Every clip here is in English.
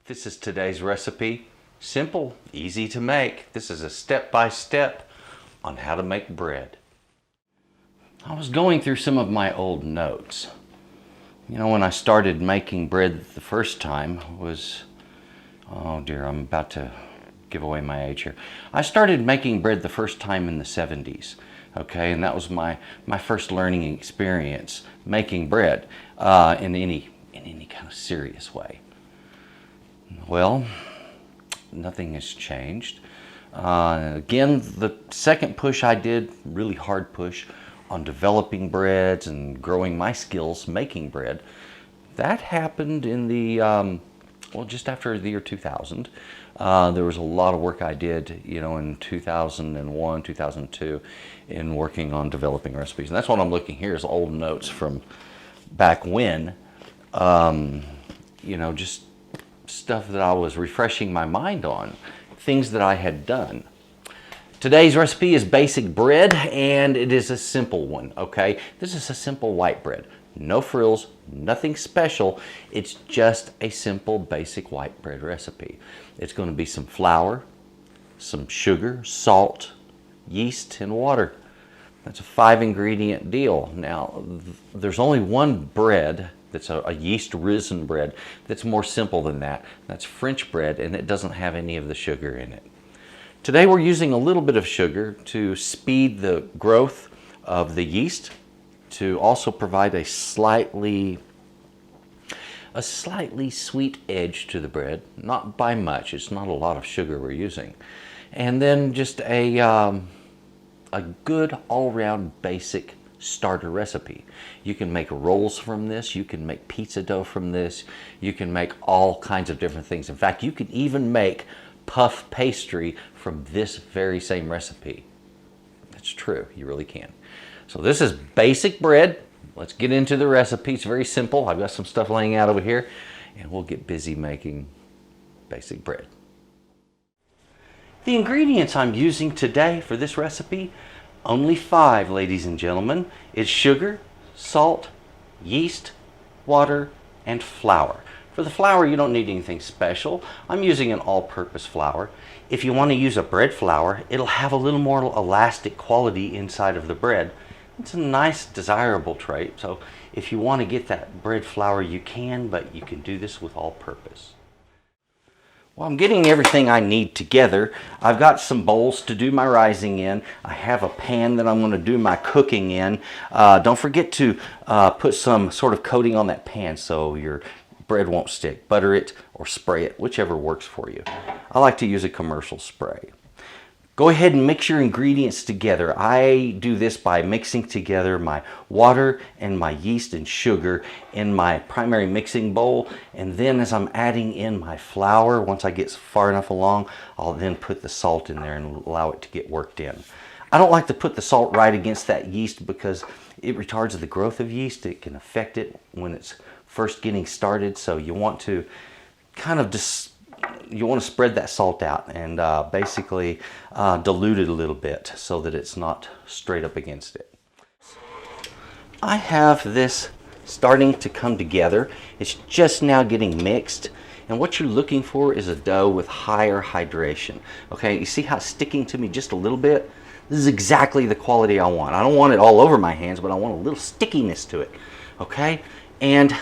This is today's recipe. Simple, easy to make. This is a step-by-step on how to make bread. I was going through some of my old notes. You know, when I started making bread the first time was, oh dear, I'm about to give away my age here. I started making bread the first time in the 70s. Okay, and that was my first learning experience making bread in any kind of serious way. Well, nothing has changed. Again, the second push I did, really hard push on developing breads and growing my skills making bread, that happened in the, well, just after the year 2000. There was a lot of work I did, you know, in 2001, 2002 in working on developing recipes. And that's what I'm looking here is old notes from back when, you know, just stuff that I was refreshing my mind on, things that I had done. Today's recipe is basic bread, and it is a simple one, okay? This is a simple white bread. No frills, nothing special. It's just a simple basic white bread recipe. It's going to be some flour, some sugar, salt, yeast, and water. That's a 5-ingredient deal. Now, there's only one bread that's a yeast risen bread that's more simple than that. That's French bread, and it doesn't have any of the sugar in it. Today we're using a little bit of sugar to speed the growth of the yeast, to also provide a slightly sweet edge to the bread, not by much. It's not a lot of sugar we're using. And then just a good all-round basic starter recipe. You can make rolls from this, you can make pizza dough from this, you can make all kinds of different things. In fact, you can even make puff pastry from this very same recipe. That's true, you really can. So this is basic bread. Let's get into the recipe. It's very simple. I've got some stuff laying out over here, and we'll get busy making basic bread. The ingredients I'm using today for this recipe, only 5, ladies and gentlemen. It's sugar, salt, yeast, water, and flour. For the flour, you don't need anything special. I'm using an all-purpose flour. If you want to use a bread flour, it'll have a little more elastic quality inside of the bread. It's a nice, desirable trait. So if you want to get that bread flour, you can, but you can do this with all-purpose. Well, I'm getting everything I need together. I've got some bowls to do my rising in. I have a pan that I'm going to do my cooking in. Don't forget to put some sort of coating on that pan so your bread won't stick. Butter it or spray it, whichever works for you. I like to use a commercial spray. Go ahead and mix your ingredients together. I do this by mixing together my water and my yeast and sugar in my primary mixing bowl. And then as I'm adding in my flour, once I get far enough along, I'll then put the salt in there and allow it to get worked in. I don't like to put the salt right against that yeast because it retards the growth of yeast. It can affect it when it's first getting started. So you want to kind of you want to spread that salt out and basically dilute it a little bit so that it's not straight up against it. I have this starting to come together. It's just now getting mixed. And what you're looking for is a dough with higher hydration. Okay, you see how it's sticking to me just a little bit? This is exactly the quality I want. I don't want it all over my hands, but I want a little stickiness to it. Okay, and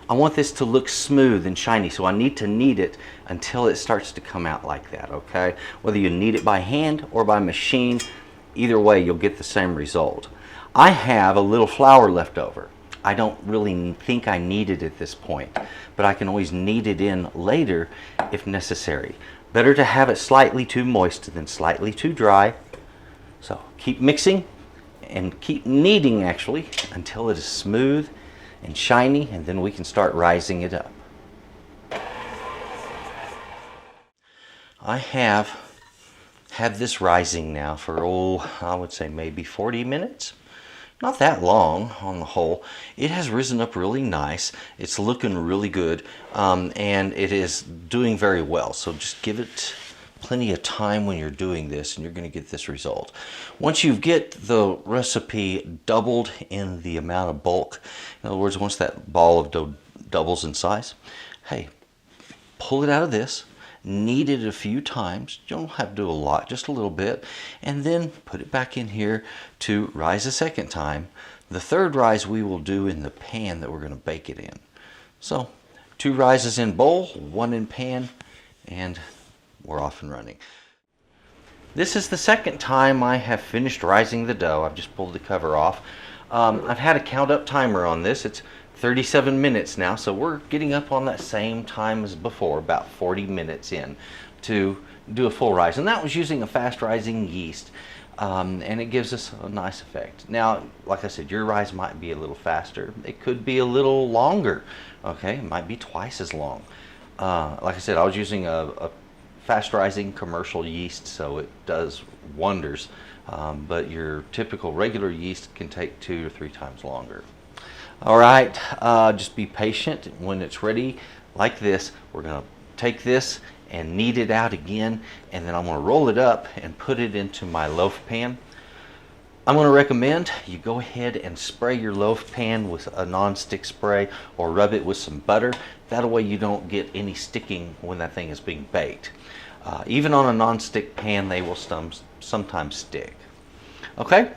I want this to look smooth and shiny, so I need to knead it until it starts to come out like that, okay? Whether you knead it by hand or by machine, either way you'll get the same result. I have a little flour left over. I don't really think I need it at this point, but I can always knead it in later if necessary. Better to have it slightly too moist than slightly too dry. So keep mixing and keep kneading actually until it is smooth and shiny, and then we can start rising it up. I have had this rising now for, I would say maybe 40 minutes. Not that long on the whole. It has risen up really nice. It's looking really good, and it is doing very well. So just give it plenty of time when you're doing this, and you're going to get this result. Once you get the recipe doubled in the amount of bulk, in other words, once that ball of dough doubles in size, hey, pull pull it out of this, knead it a few times. You don't have to do a lot, just a little bit, and then put it back in here to rise a second time. The third rise we will do in the pan that we're going to bake it in. So 2 rises in bowl, 1 in pan, and we're off and running. This is the second time I have finished rising the dough. I've just pulled the cover off. I've had a count up timer on this. It's 37 minutes now, so we're getting up on that same time as before, about 40 minutes in to do a full rise. And that was using a fast rising yeast, and it gives us a nice effect. Now, like I said, your rise might be a little faster. It could be a little longer, okay? It might be twice as long. Like I said, I was using a fast rising commercial yeast, so it does wonders. But your typical regular yeast can take 2 or 3 times longer. All right, just be patient. When it's ready like this, we're going to take this and knead it out again, and then I'm going to roll it up and put it into my loaf pan. I'm going to recommend you go ahead and spray your loaf pan with a non-stick spray or rub it with some butter. That way you don't get any sticking when that thing is being baked. Even on a non-stick pan, they will sometimes stick. Okay,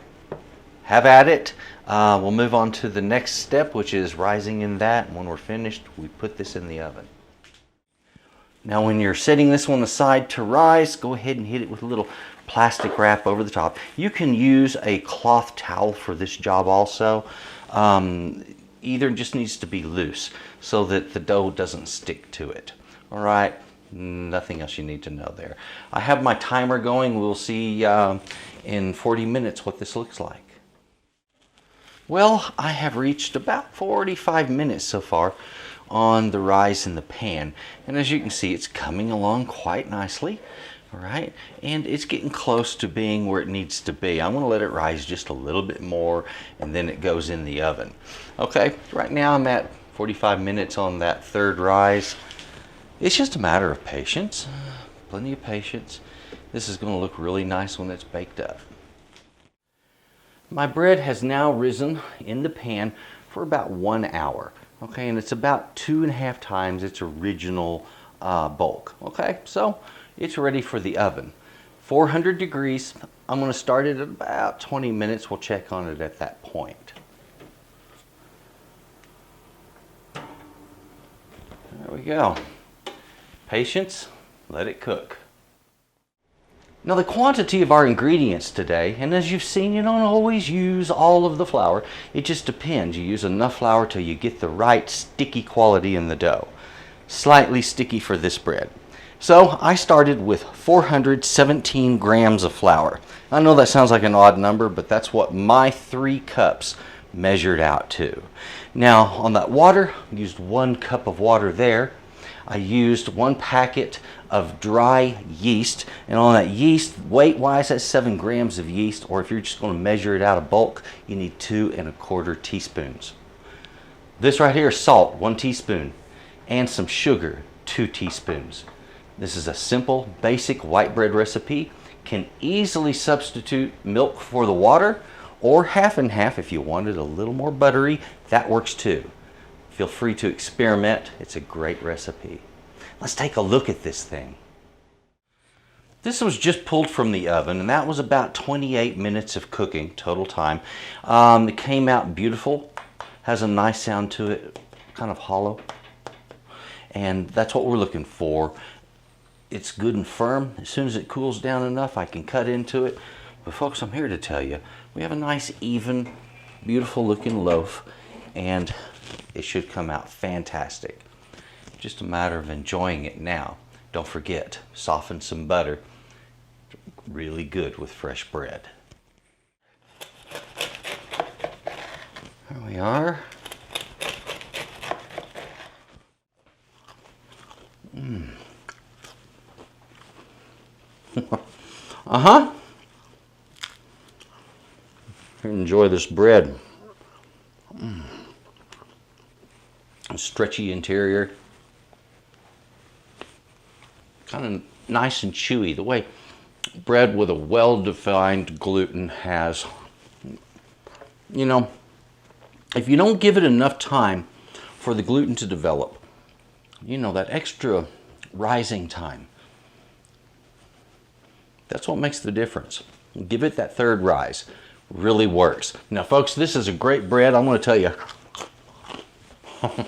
have at it. We'll move on to the next step, which is rising in that. And when we're finished, we put this in the oven. Now, when you're setting this one aside to rise, go ahead and hit it with a little plastic wrap over the top. You can use a cloth towel for this job also. Either just needs to be loose so that the dough doesn't stick to it. All right, nothing else you need to know there. I have my timer going. We'll see in 40 minutes what this looks like. Well, I have reached about 45 minutes so far on the rise in the pan, and as you can see, it's coming along quite nicely. All right, and it's getting close to being where it needs to be. I'm going to let it rise just a little bit more, and then it goes in the oven. Okay, right now I'm at 45 minutes on that third rise. It's just a matter of patience, plenty of patience. This is going to look really nice when it's baked up. My bread has now risen in the pan for about 1 hour. Okay, and it's about 2.5 times its original bulk. Okay, so it's ready for the oven. 400 degrees. I'm going to start it at about 20 minutes. We'll check on it at that point. There we go. Patience, let it cook. Now, the quantity of our ingredients today, and as you've seen, you don't always use all of the flour. It just depends. You use enough flour till you get the right sticky quality in the dough. Slightly sticky for this bread. So I started with 417 grams of flour. I know that sounds like an odd number, but that's what my 3 cups measured out to. Now, on that water, I used 1 cup of water there. I used 1 packet of dry yeast, and on that yeast, weight-wise, that's 7 grams of yeast, or if you're just going to measure it out of bulk, you need 2¼ teaspoons. This right here is salt, 1 teaspoon, and some sugar, 2 teaspoons. This is a simple, basic white bread recipe. Can easily substitute milk for the water, or half and half if you wanted a little more buttery. That works too. Feel free to experiment. It's a great recipe. Let's take a look at this thing. This was just pulled from the oven, and that was about 28 minutes of cooking total time. It came out beautiful, has a nice sound to it, kind of hollow, and that's what we're looking for. It's good and firm. As soon as it cools down enough, I can cut into it. But folks, I'm here to tell you, we have a nice, even, beautiful looking loaf, and it should come out fantastic. Just a matter of enjoying it now. Don't forget, soften some butter. Really good with fresh bread. There we are. Enjoy this bread. Stretchy interior. Kind of nice and chewy. The way bread with a well-defined gluten has, you know, if you don't give it enough time for the gluten to develop, you know, that extra rising time. That's what makes the difference. Give it that third rise. Really works. Now, folks, this is a great bread. I'm going to tell you, a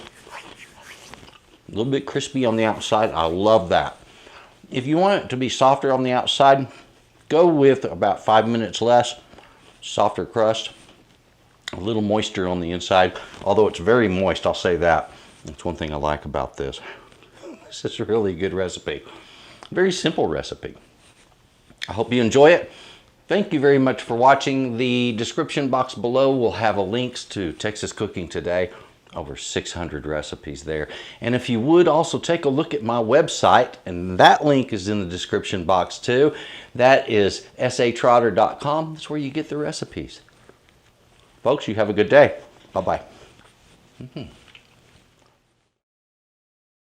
little bit crispy on the outside. I love that. If you want it to be softer on the outside, go with about 5 minutes less, softer crust, a little moisture on the inside. Although it's very moist, I'll say that. That's one thing I like about this. This is a really good recipe. Very simple recipe. I hope you enjoy it. Thank you very much for watching. The description box below will have a links to Texas Cooking Today. Over 600 recipes there. And if you would also take a look at my website, and that link is in the description box too. That is S.A.Trotter.com. That's where you get the recipes. Folks, you have a good day. Bye-bye.